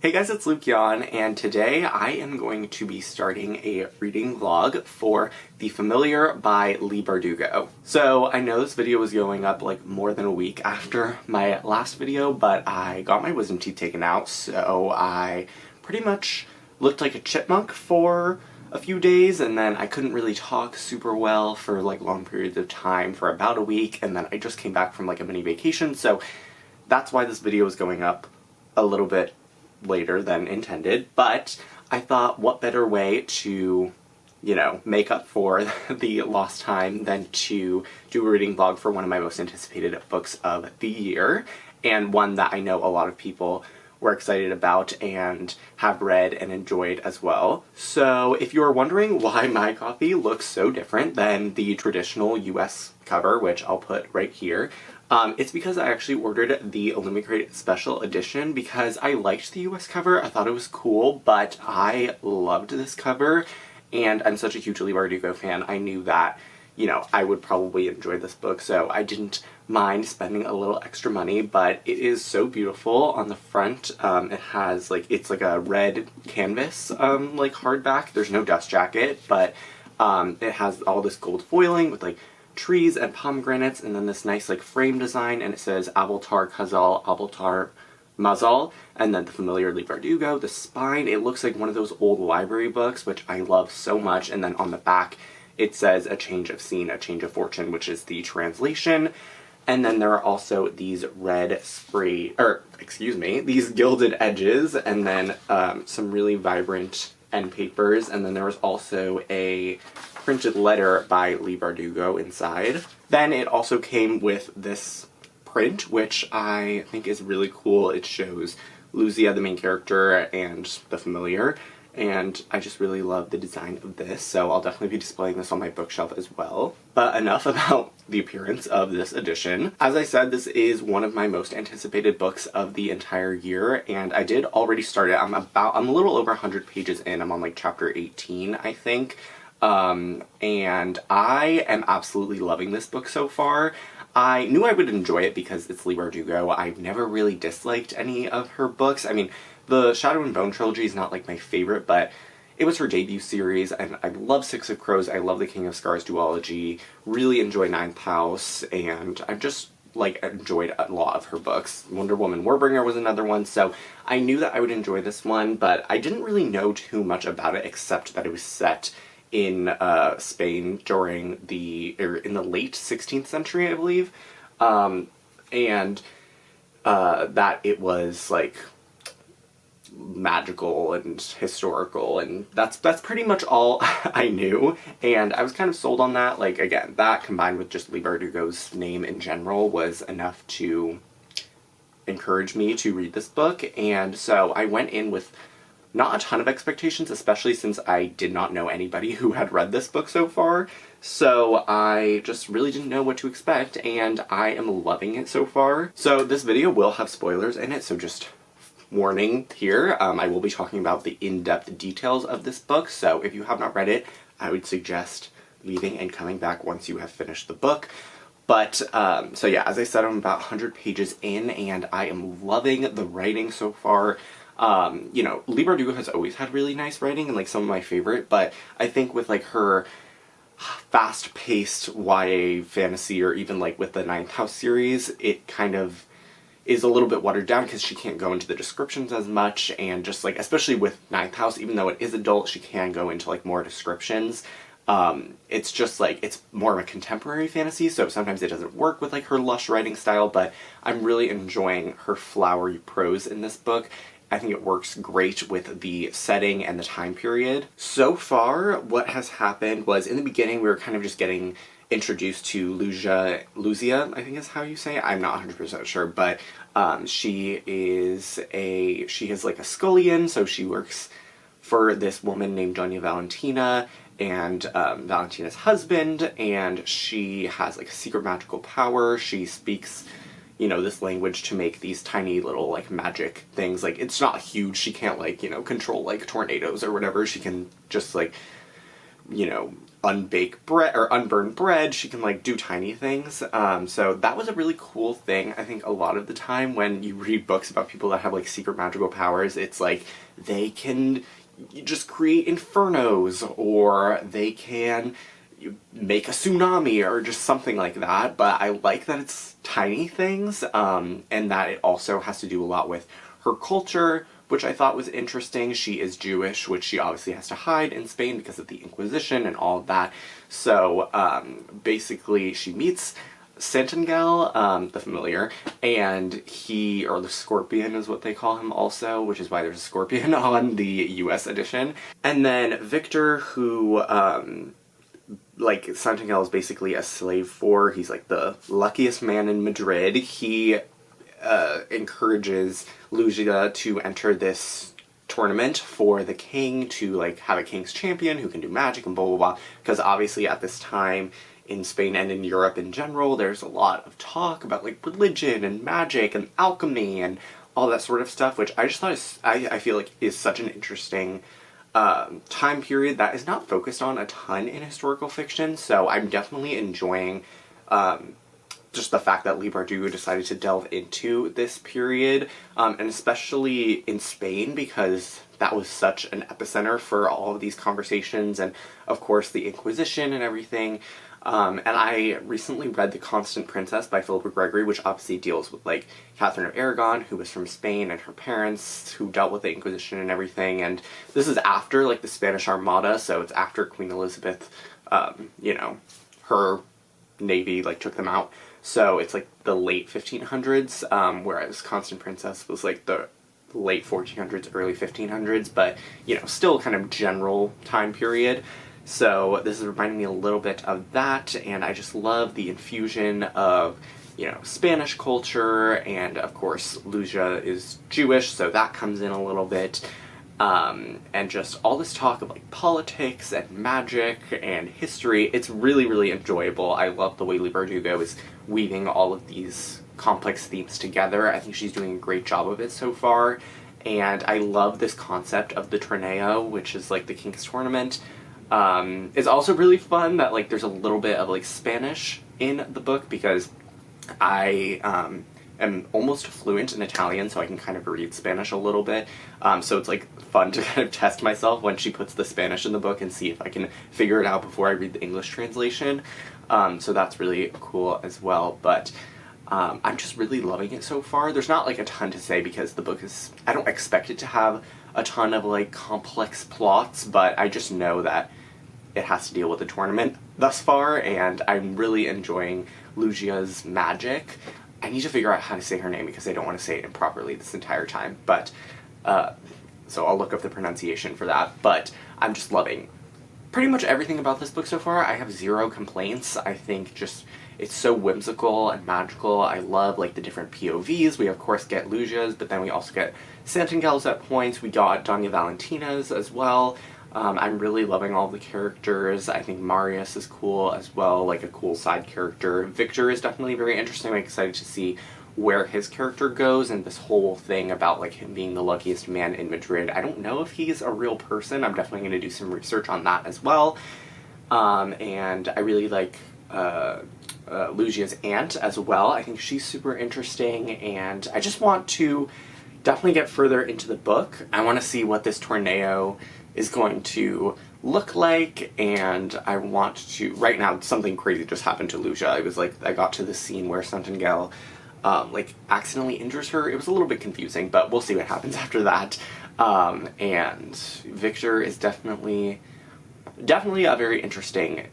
Hey guys, it's Luke Yon, and today I am going to be starting a reading vlog for The Familiar by Leigh Bardugo. So I know this video was going up like more than a week after my last video, but I got my wisdom teeth taken out, so I pretty much looked like a chipmunk for a few days, and then I couldn't really talk super well for like long periods of time for about a week, and then I just came back from like a mini vacation, so that's why this video is going up a little bit later than intended, but I thought what better way to, make up for the lost time than to do a reading vlog for one of my most anticipated books of the year, and one that I know a lot of people were excited about and have read and enjoyed as well. So if you're wondering why my copy looks so different than the traditional US cover, which I'll put right here, it's because I actually ordered the Illuminated Special Edition because I liked the US cover. I thought it was cool, but I loved this cover, and I'm such a huge Leigh Bardugo fan. I knew that, I would probably enjoy this book, so I didn't mind spending a little extra money, but it is so beautiful. On the front, it has, it's like a red canvas, hardback. There's no dust jacket, but it has all this gold foiling with, trees and pomegranates, and then this nice frame design, and it says Abultar Khazal Abultar Mazal, and then The Familiar Leigh Bardugo. The spine, it looks like one of those old library books, which I love so much, and then on the back it says A Change of Scene, A Change of Fortune, which is the translation. And then there are also these these gilded edges, and then some really vibrant end papers, and then there was also a printed letter by Leigh Bardugo inside. Then it also came with this print, which I think is really cool. It shows Luzia, the main character, and the Familiar, and I just really love the design of this, so I'll definitely be displaying this on my bookshelf as well. But enough about the appearance of this edition. As I said, this is one of my most anticipated books of the entire year, and I did already start it. I'm a little over 100 pages in. I'm on chapter 18, I think. And I am absolutely loving this book so far. I knew I would enjoy it because it's Leigh Bardugo. I've never really disliked any of her books. I mean, the Shadow and Bone trilogy is not my favorite, but it was her debut series, and I love Six of Crows, I love the King of Scars duology, really enjoy Ninth House, and I've just enjoyed a lot of her books. Wonder Woman Warbringer was another one, so I knew that I would enjoy this one, but I didn't really know too much about it except that it was set in Spain in the late 16th century, I believe, and that it was magical and historical, and that's pretty much all I knew, and I was kind of sold on that. Again, that combined with just Leigh Bardugo's name in general was enough to encourage me to read this book, and so I went in with not a ton of expectations, especially since I did not know anybody who had read this book so far, so I just really didn't know what to expect, and I am loving it so far. So this video will have spoilers in it, so just warning here, I will be talking about the in-depth details of this book, so if you have not read it, I would suggest leaving and coming back once you have finished the book. But, so yeah, as I said, I'm about 100 pages in, and I am loving the writing so far. Leigh Bardugo has always had really nice writing, and some of my favorite, but I think with her fast-paced YA fantasy, or even with the Ninth House series, it kind of is a little bit watered down because she can't go into the descriptions as much, and just especially with Ninth House, even though it is adult, she can go into more descriptions. It's just it's more of a contemporary fantasy, so sometimes it doesn't work with her lush writing style, but I'm really enjoying her flowery prose in this book. I think it works great with the setting and the time period. So far, what has happened was, in the beginning, we were kind of just getting introduced to Luzia, I think is how you say it. I'm not 100% sure, but she is a scullion, so she works for this woman named Doña Valentina, and Valentina's husband, and she has a secret magical power. She speaks this language to make these tiny little magic things. It's not huge, she can't control tornadoes or whatever. She can just unbake bread or unburned bread. She can like do tiny things. So that was a really cool thing. I think a lot of the time when you read books about people that have like secret magical powers, it's like they can just create infernos, or they can make a tsunami, or just something like that. But I like that it's tiny things, and that it also has to do a lot with her culture, which I thought was interesting. She is Jewish, which she obviously has to hide in Spain because of the Inquisition and all of that. So basically she meets Santangel, the familiar, and he, or the Scorpion is what they call him also, which is why there's a scorpion on the US edition. And then Victor, who like Santangel is basically a slave for. He's like the luckiest man in Madrid. He encourages Lucia to enter this tournament for the king, to like have a king's champion who can do magic and blah blah blah, because obviously at this time in Spain and in Europe in general there's a lot of talk about like religion and magic and alchemy and all that sort of stuff, which I just thought is, I feel like is such an interesting time period that is not focused on a ton in historical fiction. So I'm definitely enjoying just the fact that Leigh Bardugo decided to delve into this period, and especially in Spain, because that was such an epicenter for all of these conversations, and of course the Inquisition and everything. And I recently read The Constant Princess by Philippa Gregory, which obviously deals with like Catherine of Aragon, who was from Spain, and her parents who dealt with the Inquisition and everything. And this is after like the Spanish Armada, so it's after Queen Elizabeth, her navy like took them out. So it's like the late 1500s, whereas Constant Princess was like the late 1400s, early 1500s, but, still kind of general time period. So this is reminding me a little bit of that, and I just love the infusion of, Spanish culture, and of course Lucia is Jewish, so that comes in a little bit. And just all this talk of like politics and magic and history. It's really, really enjoyable. I love the way Leigh Bardugo is weaving all of these complex themes together. I think she's doing a great job of it so far. And I love this concept of the torneo, which is like the King's Tournament. It's also really fun that like there's a little bit of like Spanish in the book, because I am almost fluent in Italian, so I can kind of read Spanish a little bit. So it's like fun to kind of test myself when she puts the Spanish in the book and see if I can figure it out before I read the English translation. So that's really cool as well. But I'm just really loving it so far. There's not like a ton to say because the book is, I don't expect it to have a ton of like complex plots, but I just know that it has to deal with the tournament thus far, and I'm really enjoying Lucia's magic. I need to figure out how to say her name because I don't want to say it improperly this entire time, but so I'll look up the pronunciation for that. But I'm just loving pretty much everything about this book so far. I have zero complaints. I think just it's so whimsical and magical. I love like the different POVs. We of course get Lucia's, but then we also get Santangel's at points. We got Doña Valentina's as well. I'm really loving all the characters. I think Marius is cool as well, like a cool side character. Victor is definitely very interesting. I'm excited to see where his character goes, and this whole thing about like him being the luckiest man in Madrid. I don't know if he's a real person. I'm definitely going to do some research on that as well. And I really like Lucia's aunt as well. I think she's super interesting, and I just want to definitely get further into the book. I want to see what this tornado is going to look like, and I want to, right now something crazy just happened to Lucia. I was like, I got to the scene where Santangel like accidentally injures her. It was a little bit confusing, but we'll see what happens after that. And Victor is definitely a very interesting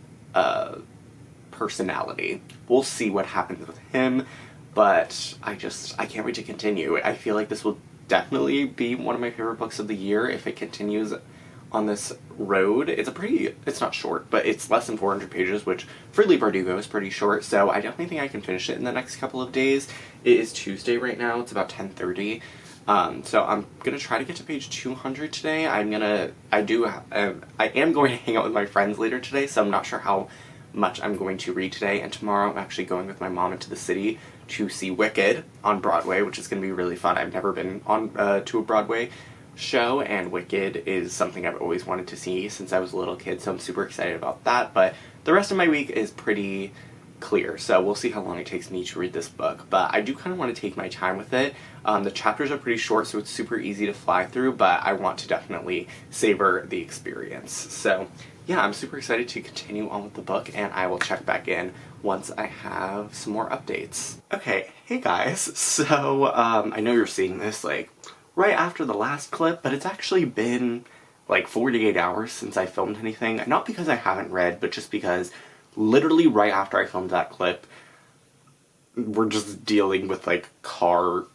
personality. We'll see what happens with him, but I can't wait to continue. I feel like this will definitely be one of my favorite books of the year if it continues on this road. It's not short, but it's less than 400 pages, which for Leigh Bardugo is pretty short, so I definitely think I can finish it in the next couple of days. It is Tuesday right now, it's about 10:30, so I'm gonna try to get to page 200 today. I am going to hang out with my friends later today, so I'm not sure how much I'm going to read today, and tomorrow I'm actually going with my mom into the city to see Wicked on Broadway, which is going to be really fun. I've never been on to a Broadway show, and Wicked is something I've always wanted to see since I was a little kid, so I'm super excited about that. But the rest of my week is pretty clear, so we'll see how long it takes me to read this book. But I do kind of want to take my time with it. The chapters are pretty short, so it's super easy to fly through, but I want to definitely savor the experience. So yeah, I'm super excited to continue on with the book, and I will check back in once I have some more updates. Okay, hey guys, so I know you're seeing this like right after the last clip, but it's actually been like 48 hours since I filmed anything. Not because I haven't read, but just because literally right after I filmed that clip, we're just dealing with like car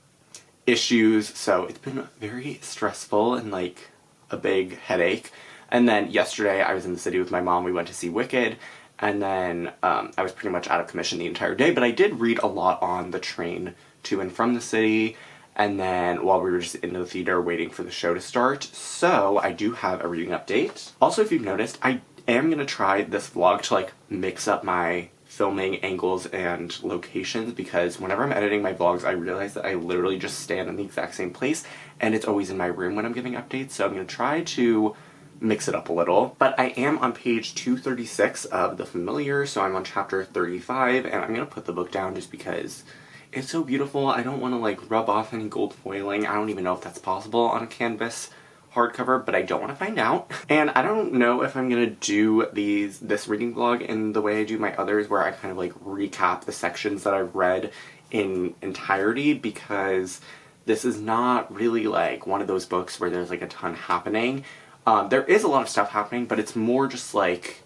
issues, so it's been very stressful and like a big headache. And then yesterday I was in the city with my mom, we went to see Wicked, and then I was pretty much out of commission the entire day, but I did read a lot on the train to and from the city, and then while we were just in the theater waiting for the show to start. So I do have a reading update. Also, if you've noticed, I am going to try this vlog to like mix up my filming angles and locations, because whenever I'm editing my vlogs I realize that I literally just stand in the exact same place and it's always in my room when I'm giving updates, so I'm going to try to mix it up a little. But I am on page 236 of The Familiar, so I'm on chapter 35, and I'm going to put the book down just because it's so beautiful. I don't want to like rub off any gold foiling. I don't even know if that's possible on a canvas hardcover, but I don't want to find out. And I don't know if I'm gonna do this reading vlog in the way I do my others, where I kind of like recap the sections that I've read in entirety, because this is not really like one of those books where there's like a ton happening. There is a lot of stuff happening, but it's more just like,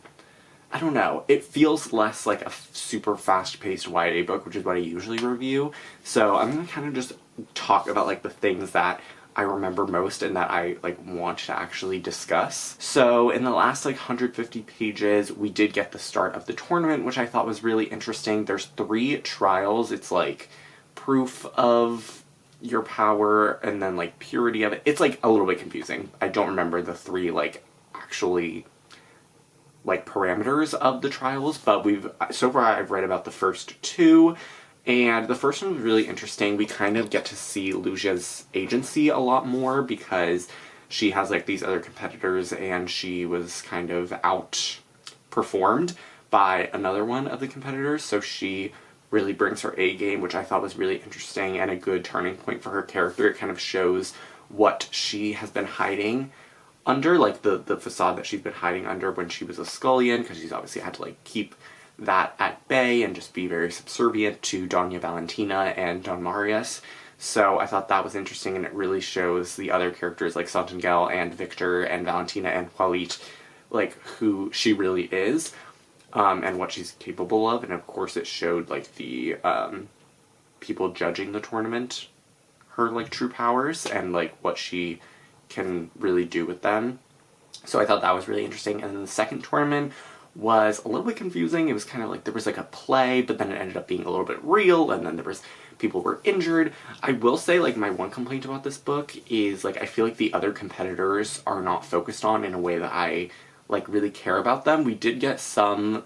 I don't know, it feels less like a super fast-paced YA book, which is what I usually review. So I'm gonna kind of just talk about like the things that I remember most and that I like want to actually discuss. So in the last like 150 pages, we did get the start of the tournament, which I thought was really interesting. There's 3 trials. It's like proof of your power and then like purity of it. It's like a little bit confusing. I don't remember the 3 like actually like parameters of the trials, but so far I've read about the first 2. And the first one was really interesting. We kind of get to see Lucia's agency a lot more, because she has like these other competitors and she was kind of outperformed by another one of the competitors. So she really brings her A game, which I thought was really interesting and a good turning point for her character. It kind of shows what she has been hiding under, like the facade that she's been hiding under when she was a scullion, because she's obviously had to like keep that at bay and just be very subservient to Doña Valentina and Don Marius. So I thought that was interesting, and it really shows the other characters like Santangel and Victor and Valentina and Juanit, like who she really is, and what she's capable of. And of course it showed like the people judging the tournament, her like true powers and like what she can really do with them. So I thought that was really interesting. And then the second tournament was a little bit confusing. It was kind of like there was like a play, but then it ended up being a little bit real, and then there was people were injured. I will say like my one complaint about this book is like I feel like the other competitors are not focused on in a way that I like really care about them. We did get some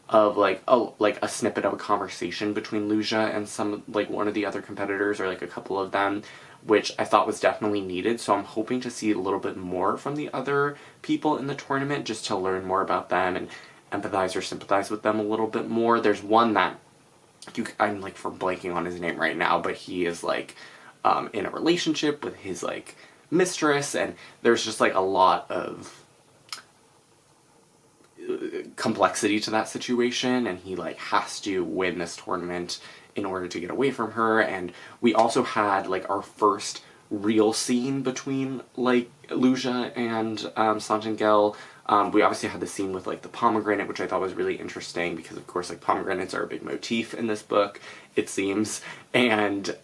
of like a snippet of a conversation between Lucia and some like one of the other competitors, or like a couple of them, which I thought was definitely needed. So I'm hoping to see a little bit more from the other people in the tournament, just to learn more about them and empathize or sympathize with them a little bit more. There's one that I'm like for blanking on his name right now, but he is like in a relationship with his like mistress, and there's just like a lot of complexity to that situation, and he like has to win this tournament in order to get away from her. And we also had like our first real scene between like Lucia and Santangel. We obviously had the scene with like the pomegranate, which I thought was really interesting, because of course like pomegranates are a big motif in this book, it seems. And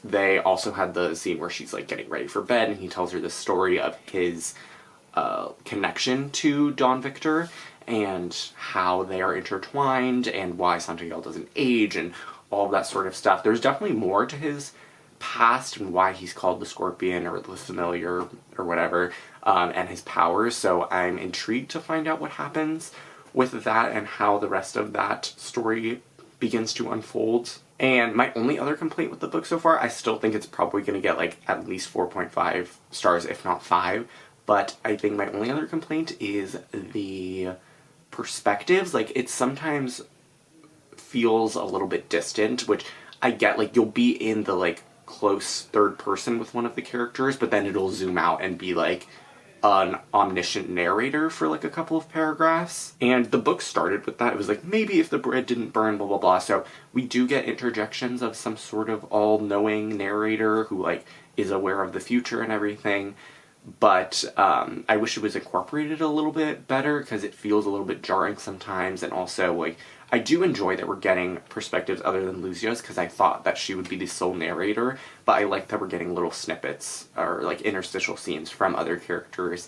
they also had the scene where she's like getting ready for bed, and he tells her the story of his connection to Don Victor and how they are intertwined and why Santangel doesn't age and all of that sort of stuff. There's definitely more to his past and why he's called the Scorpion or the Familiar or whatever, and his powers. So I'm intrigued to find out what happens with that and how the rest of that story begins to unfold. And my only other complaint with the book so far, I still think it's probably going to get like at least 4.5 stars, if not 5. But I think my only other complaint is the perspectives. Like, it sometimes feels a little bit distant, which I get. Like, you'll be in the like close third person with one of the characters, but then it'll zoom out and be like an omniscient narrator for like a couple of paragraphs. And the book started with that. It was like, maybe if the bread didn't burn, blah blah blah. So we do get interjections of some sort of all-knowing narrator who like is aware of the future and everything. But I wish it was incorporated a little bit better, because it feels a little bit jarring sometimes. And also, like, I do enjoy that we're getting perspectives other than Lucia's, because I thought that she would be the sole narrator, but I like that we're getting little snippets, or like interstitial scenes from other characters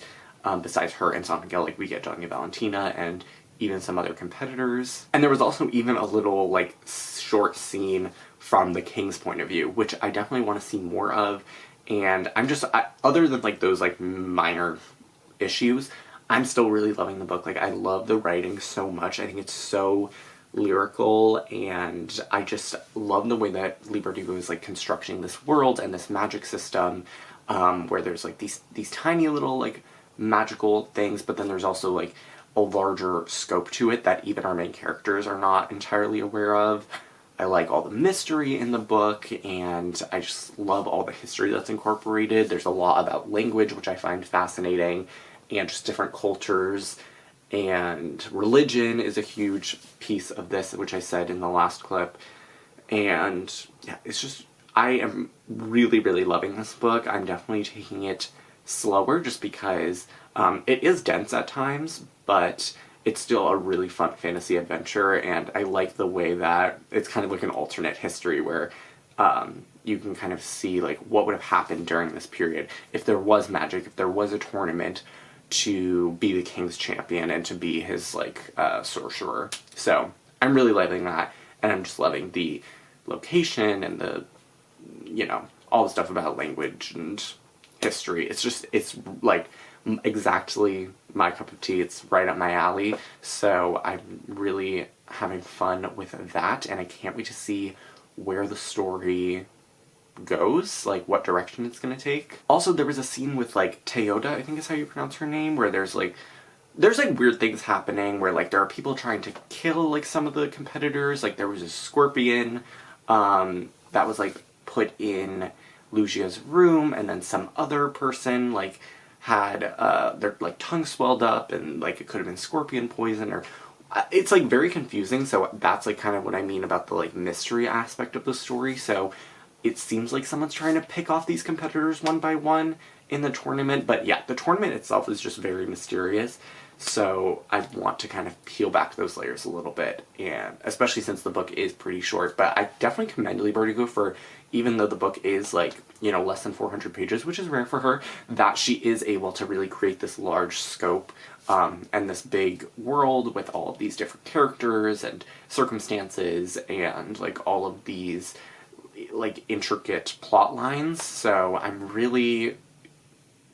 besides her and San Miguel. Like, we get Doña Valentina and even some other competitors. And there was also even a little, like, short scene from the king's point of view, which I definitely want to see more of. And I'm just, other than like those like minor issues, I'm still really loving the book. Like, I love the writing so much. I think it's so lyrical, and I just love the way that Leigh Bardugo is like constructing this world and this magic system, where there's like these tiny little like magical things, but then there's also like a larger scope to it that even our main characters are not entirely aware of. I like all the mystery in the book, and I just love all the history that's incorporated. There's a lot about language, which I find fascinating, and just different cultures, and religion is a huge piece of this, which I said in the last clip. And yeah, it's just, I am really, really loving this book. I'm definitely taking it slower just because it is dense at times, but it's still a really fun fantasy adventure, and I like the way that it's kind of like an alternate history where you can kind of see like what would have happened during this period if there was magic, if there was a tournament to be the king's champion and to be his like sorcerer. So I'm really loving that, and I'm just loving the location and the, you know, all the stuff about language and history. It's like exactly my cup of tea. It's right up my alley. So I'm really having fun with that, and I can't wait to see where the story goes, like what direction it's gonna take. Also, there was a scene with like Teoda, I think is how you pronounce her name, where there's like weird things happening where like there are people trying to kill like some of the competitors. Like there was a scorpion that was like put in Lucia's room, and then some other person like had their like tongue swelled up, and like it could have been scorpion poison, or it's like very confusing. So that's like kind of what I mean about the like mystery aspect of the story. So it seems like someone's trying to pick off these competitors one by one in the tournament, but yeah, the tournament itself is just very mysterious. So I want to kind of peel back those layers a little bit, and especially since the book is pretty short. But I definitely commend Leigh Bardugo for, even though the book is like, you know, less than 400 pages, which is rare for her, that she is able to really create this large scope and this big world with all of these different characters and circumstances and like all of these like intricate plot lines. So I'm really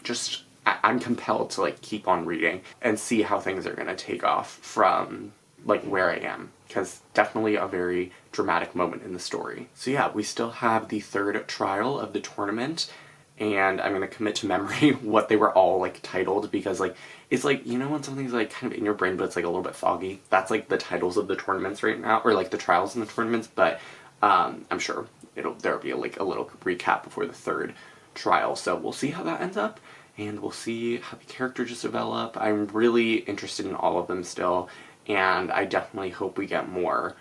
just, I'm compelled to like keep on reading and see how things are going to take off from like where I am, because definitely a very dramatic moment in the story. So yeah, we still have the third trial of the tournament, and I'm going to commit to memory what they were all like titled, because like it's like, you know, when something's like kind of in your brain but it's like a little bit foggy, that's like the titles of the tournaments right now, or like the trials in the tournaments. But I'm sure there'll be like a little recap before the third trial, so we'll see how that ends up, and we'll see how the characters develop. I'm really interested in all of them still, and I definitely hope we get more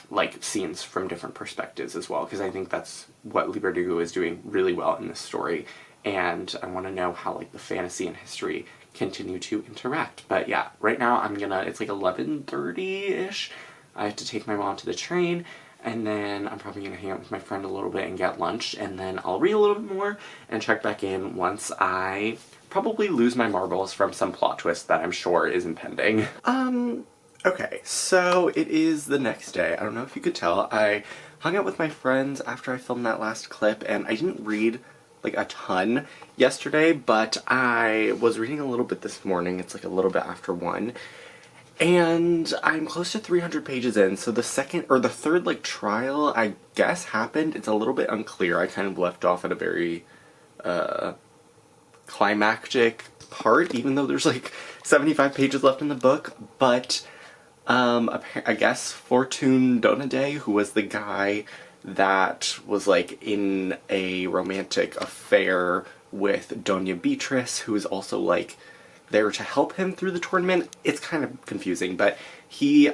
like scenes from different perspectives as well, because I think that's what Leigh Bardugo is doing really well in this story, and I want to know how like the fantasy and history continue to interact. But yeah, right now it's like 11:30-ish. I have to take my mom to the train, and then I'm probably going to hang out with my friend a little bit and get lunch, and then I'll read a little bit more and check back in once I probably lose my marbles from some plot twist that I'm sure is impending. Okay, so it is the next day. I don't know if you could tell. I hung out with my friends after I filmed that last clip, and I didn't read like a ton yesterday, but I was reading a little bit this morning. It's like a little bit after 1. And I'm close to 300 pages in, so the second, or the third, like, trial, I guess, happened. It's a little bit unclear. I kind of left off at a very, climactic part, even though there's, like, 75 pages left in the book. But, I guess Fortune Donade, who was the guy that was, like, in a romantic affair with Doña Beatrice, who is also, like, there to help him through the tournament. It's kind of confusing, but he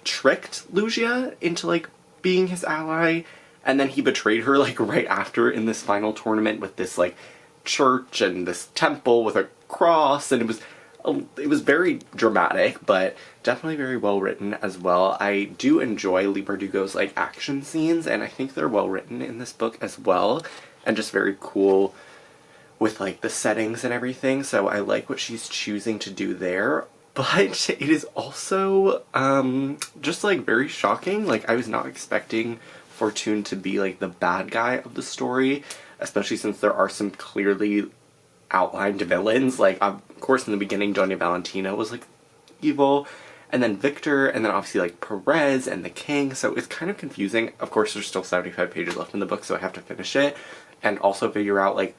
tricked Lucia into, like, being his ally, and then he betrayed her, like, right after in this final tournament with this, like, church and this temple with a cross, and it was very dramatic, but definitely very well written as well. I do enjoy Leigh Bardugo's, like, action scenes, and I think they're well written in this book as well, and just very cool with, like, the settings and everything, so I like what she's choosing to do there. But it is also, just, like, very shocking. Like, I was not expecting Fortune to be, like, the bad guy of the story, especially since there are some clearly outlined villains. Like, of course, in the beginning, Doña Valentina was, like, evil, and then Victor, and then obviously, like, Perez and the King, so it's kind of confusing. Of course, there's still 75 pages left in the book, so I have to finish it, and also figure out, like,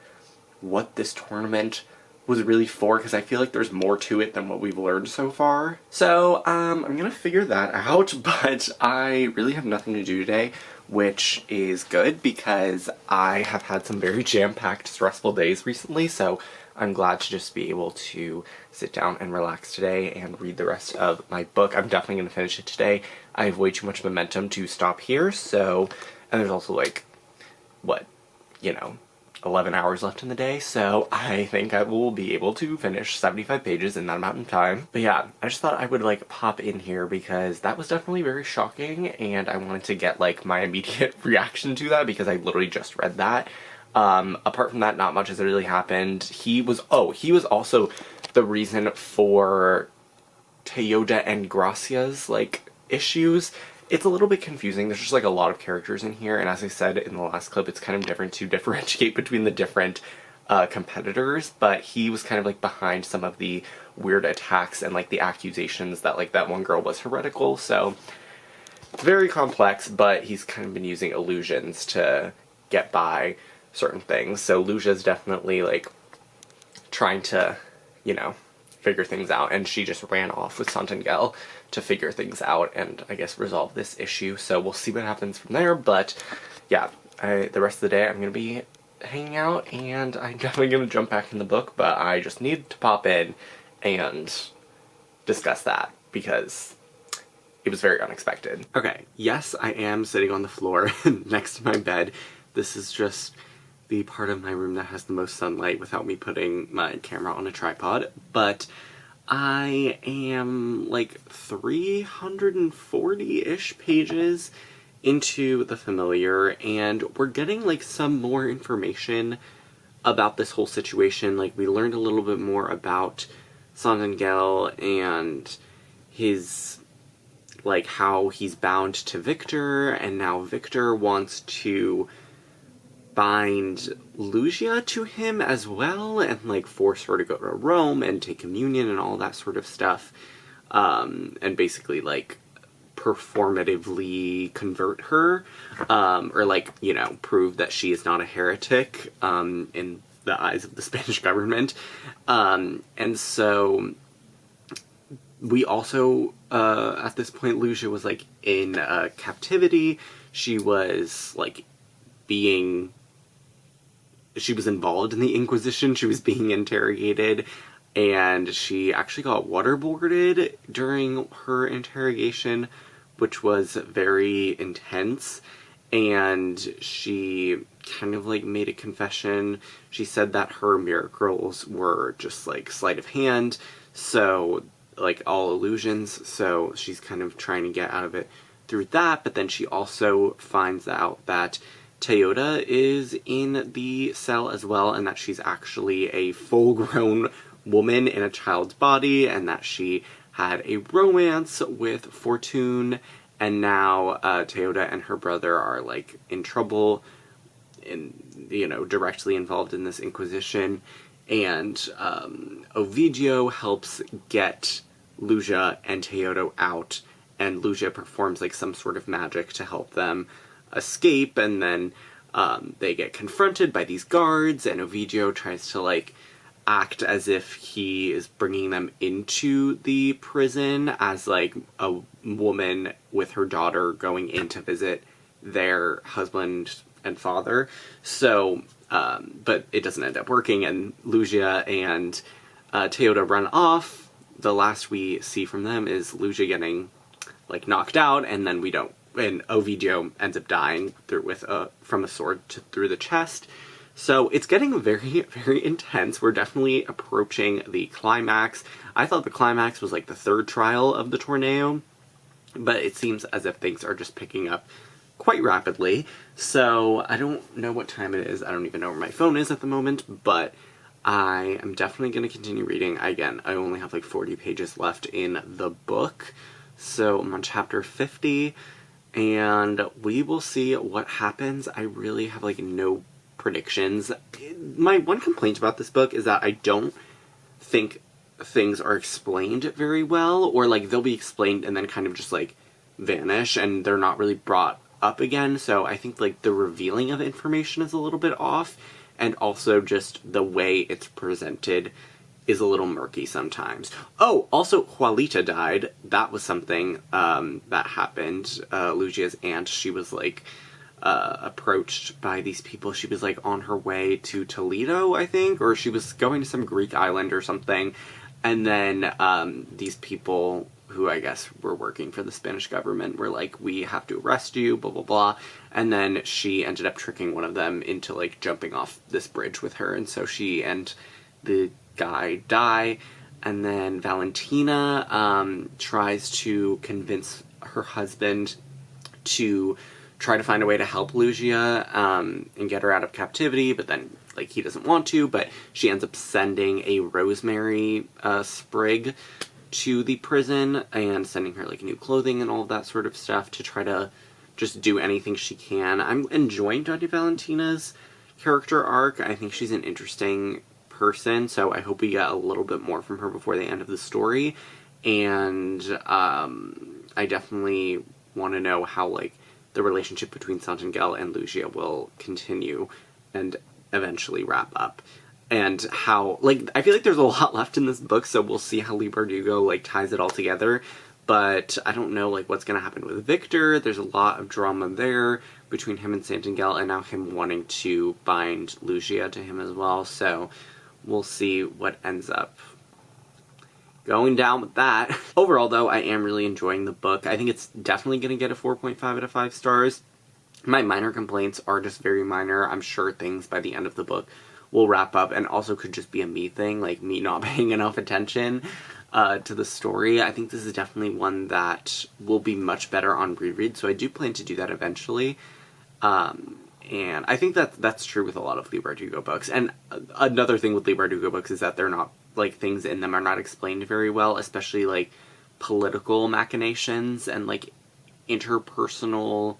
what this tournament was really for, because I feel like there's more to it than what we've learned so far. So, I'm gonna figure that out, but I really have nothing to do today, which is good because I have had some very jam-packed, stressful days recently, so I'm glad to just be able to sit down and relax today and read the rest of my book. I'm definitely gonna finish it today. I have way too much momentum to stop here, so, and there's also, like, what, you know, 11 hours left in the day, so I think I will be able to finish 75 pages in that amount of time. But yeah, I just thought I would, like, pop in here because that was definitely very shocking, and I wanted to get, like, my immediate reaction to that because I literally just read that. Apart from that, not much has really happened. He was also the reason for Toyota and Gracia's, like, issues. It's a little bit confusing. There's just, like, a lot of characters in here, and as I said in the last clip, it's kind of different to differentiate between the different competitors, but he was kind of, like, behind some of the weird attacks and, like, the accusations that, like, that one girl was heretical, so it's very complex, but he's kind of been using illusions to get by certain things, so Lucia's definitely, like, trying to, you know, figure things out, and she just ran off with Santangel to figure things out and, I guess, resolve this issue, so we'll see what happens from there, but yeah, the rest of the day I'm gonna be hanging out, and I'm definitely gonna jump back in the book, but I just need to pop in and discuss that, because it was very unexpected. Okay, yes, I am sitting on the floor next to my bed. This is just the part of my room that has the most sunlight without me putting my camera on a tripod, but I am like 340-ish pages into The Familiar, and we're getting, like, some more information about this whole situation. Like, we learned a little bit more about Santangel and his, like, how he's bound to Victor, and now Victor wants to bind Lucia to him as well, and, like, force her to go to Rome and take communion and all that sort of stuff, and basically, like, performatively convert her, or, like, you know, prove that she is not a heretic, in the eyes of the Spanish government, and so we also, at this point, Lucia was, like, in, captivity. She was, like, she was involved in the Inquisition, she was being interrogated, and she actually got waterboarded during her interrogation, which was very intense, and she kind of, like, made a confession. She said that her miracles were just, like, sleight of hand, so, like, all illusions, so she's kind of trying to get out of it through that, but then she also finds out that Toyota is in the cell as well, and that she's actually a full-grown woman in a child's body, and that she had a romance with Fortune, and now Toyota and her brother are, like, in trouble, and, you know, directly involved in this Inquisition, and Ovidio helps get Lugia and Teodo out, and Lugia performs like some sort of magic to help them escape, and then they get confronted by these guards, and Ovidio tries to like act as if he is bringing them into the prison as like a woman with her daughter going in to visit their husband and father. So, but it doesn't end up working, and Lugia and Teodo run off. The last we see from them is Lugia getting like knocked out, and then and Ovidio ends up dying from a sword through the chest. So it's getting very, very intense. We're definitely approaching the climax. I thought the climax was like the third trial of the tornado, but it seems as if things are just picking up quite rapidly. So I don't know what time it is. I don't even know where my phone is at the moment, but I am definitely going to continue reading. Again, I only have like 40 pages left in the book, so I'm on chapter 50, and we will see what happens. I really have like no predictions. My one complaint about this book is that I don't think things are explained very well, or like they'll be explained and then kind of just like vanish and they're not really brought up again. So I think like the revealing of information is a little bit off, and also just the way it's presented is a little murky sometimes. Oh, also Juanita died. That was something that happened. Lugia's aunt, she was like approached by these people. She was like on her way to Toledo, I think, or she was going to some Greek island or something, and then these people who I guess were working for the Spanish government were like, we have to arrest you, blah blah blah, and then she ended up tricking one of them into like jumping off this bridge with her, and so she and the guy die, and then Valentina tries to convince her husband to try to find a way to help Lugia and get her out of captivity, but then like he doesn't want to, but she ends up sending a rosemary sprig to the prison and sending her like new clothing and all of that sort of stuff to try to just do anything she can. I'm enjoying Donna Valentina's character arc. I think she's an interesting person, so I hope we get a little bit more from her before the end of the story, and I definitely want to know how like the relationship between Santangel and Lugia will continue and eventually wrap up. And how, like, I feel like there's a lot left in this book, so we'll see how Leigh Bardugo, like, ties it all together. But I don't know, like, what's going to happen with Victor. There's a lot of drama there between him and Santangel, and now him wanting to bind Lugia to him as well. So we'll see what ends up going down with that. Overall, though, I am really enjoying the book. I think it's definitely going to get a 4.5 out of 5 stars. My minor complaints are just very minor. I'm sure things by the end of the book will wrap up, and also could just be a me thing, like me not paying enough attention to the story. I think this is definitely one that will be much better on reread, so I do plan to do that eventually. And I think that's true with a lot of Leigh Bardugo books. And another thing with Leigh Bardugo books is that they're not, like, things in them are not explained very well, especially, like, political machinations and, like, interpersonal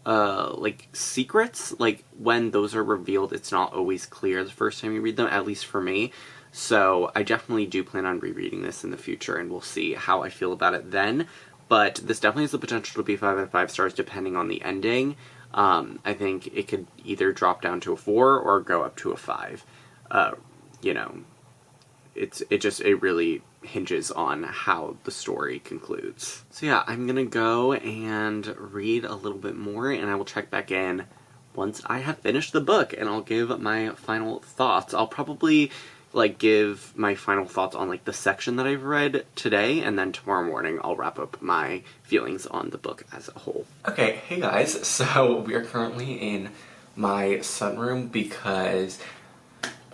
like, secrets. Like, when those are revealed, it's not always clear the first time you read them, at least for me. So I definitely do plan on rereading this in the future, and we'll see how I feel about it then. But this definitely has the potential to be 5 out of 5 stars depending on the ending. I think it could either drop down to a 4 or go up to a 5. You know, it really hinges on how the story concludes. So yeah, I'm gonna go and read a little bit more, and I will check back in once I have finished the book, and I'll give my final thoughts. I'll probably, like, give my final thoughts on, like, the section that I've read today, and then tomorrow morning I'll wrap up my feelings on the book as a whole. Okay, hey guys, so we are currently in my sunroom because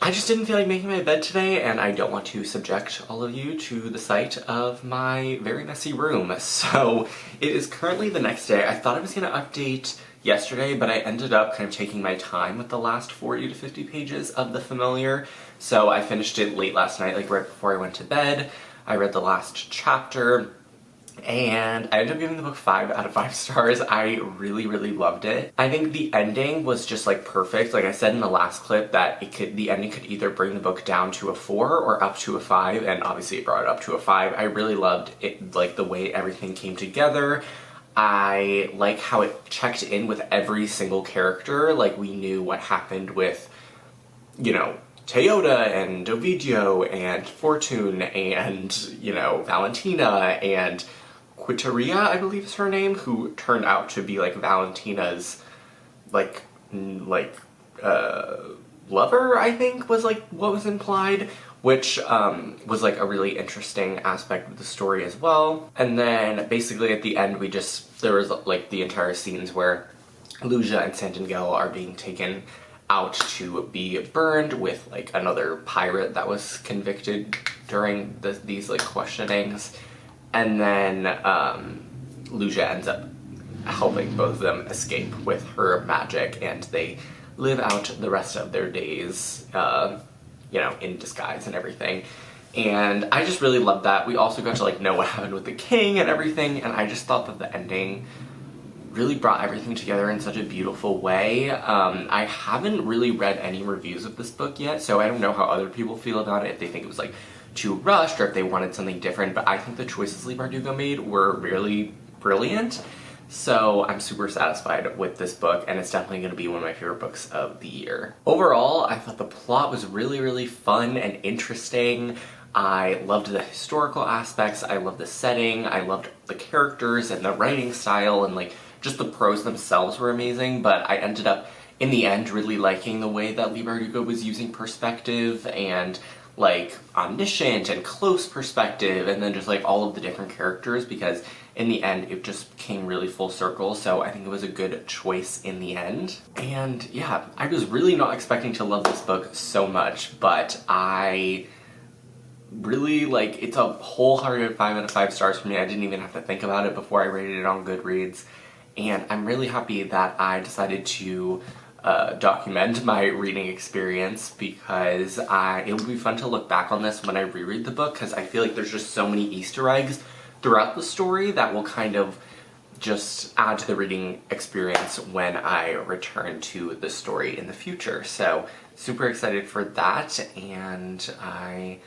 I just didn't feel like making my bed today, and I don't want to subject all of you to the sight of my very messy room. So it is currently the next day. I thought I was going to update yesterday, but I ended up kind of taking my time with the last 40 to 50 pages of The Familiar. So I finished it late last night, like right before I went to bed. I read the last chapter, And I ended up giving the book 5 out of 5 stars. I really, really loved it. I think the ending was just like perfect. Like I said in the last clip that the ending could either bring the book down to a 4 or up to a 5, and obviously it brought it up to a 5. I really loved it, like the way everything came together. I like how it checked in with every single character. Like we knew what happened with, you know, Toyota and Ovidio and Fortune and, you know, Valentina and Quiteria, I believe is her name, who turned out to be like Valentina's lover, I think was like what was implied, which was like a really interesting aspect of the story as well. And then basically at the end there was like the entire scenes where Lucia and Santangel are being taken out to be burned with like another pirate that was convicted during these like questionings. And then Lucia ends up helping both of them escape with her magic, and they live out the rest of their days, you know, in disguise and everything. And I just really loved that. We also got to like know what happened with the king and everything, and I just thought that the ending really brought everything together in such a beautiful way. I haven't really read any reviews of this book yet, so I don't know how other people feel about it, if they think it was like too rushed or if they wanted something different, but I think the choices Leigh Bardugo made were really brilliant. So I'm super satisfied with this book, and it's definitely going to be one of my favorite books of the year. Overall, I thought the plot was really, really fun and interesting. I loved the historical aspects, I loved the setting, I loved the characters and the writing style, and like just the prose themselves were amazing, but I ended up in the end really liking the way that Leigh Bardugo was using perspective and like omniscient and close perspective, and then just like all of the different characters, because in the end it just came really full circle. So I think it was a good choice in the end. And yeah, I was really not expecting to love this book so much, but I really like, it's a wholehearted 5 out of 5 stars for me. I didn't even have to think about it before I rated it on Goodreads, and I'm really happy that I decided to document my reading experience, because it will be fun to look back on this when I reread the book, because I feel like there's just so many Easter eggs throughout the story that will kind of just add to the reading experience when I return to the story in the future. So super excited for that, and I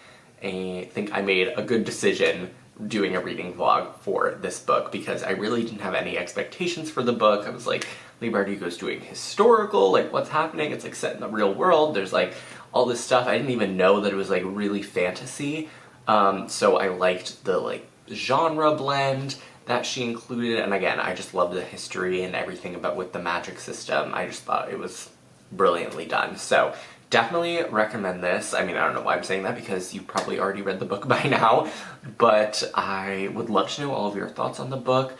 think I made a good decision doing a reading vlog for this book, because I really didn't have any expectations for the book. I was like, Leigh Bardugo's doing historical, like what's happening? It's like set in the real world. There's like all this stuff. I didn't even know that it was like really fantasy. So I liked the like genre blend that she included, and again, I just loved the history and everything about with the magic system. I just thought it was brilliantly done. So definitely recommend this. I mean, I don't know why I'm saying that, because you probably already read the book by now, but I would love to know all of your thoughts on the book.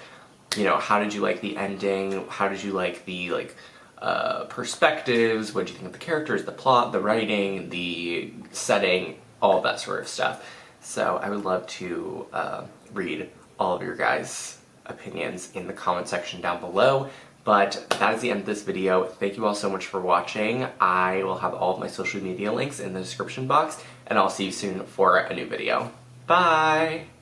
You know, how did you like the ending? How did you like the perspectives? What did you think of the characters, the plot, the writing, the setting, all of that sort of stuff? So I would love to read all of your guys' opinions in the comment section down below. But that is the end of this video. Thank you all so much for watching. I will have all of my social media links in the description box, and I'll see you soon for a new video. Bye!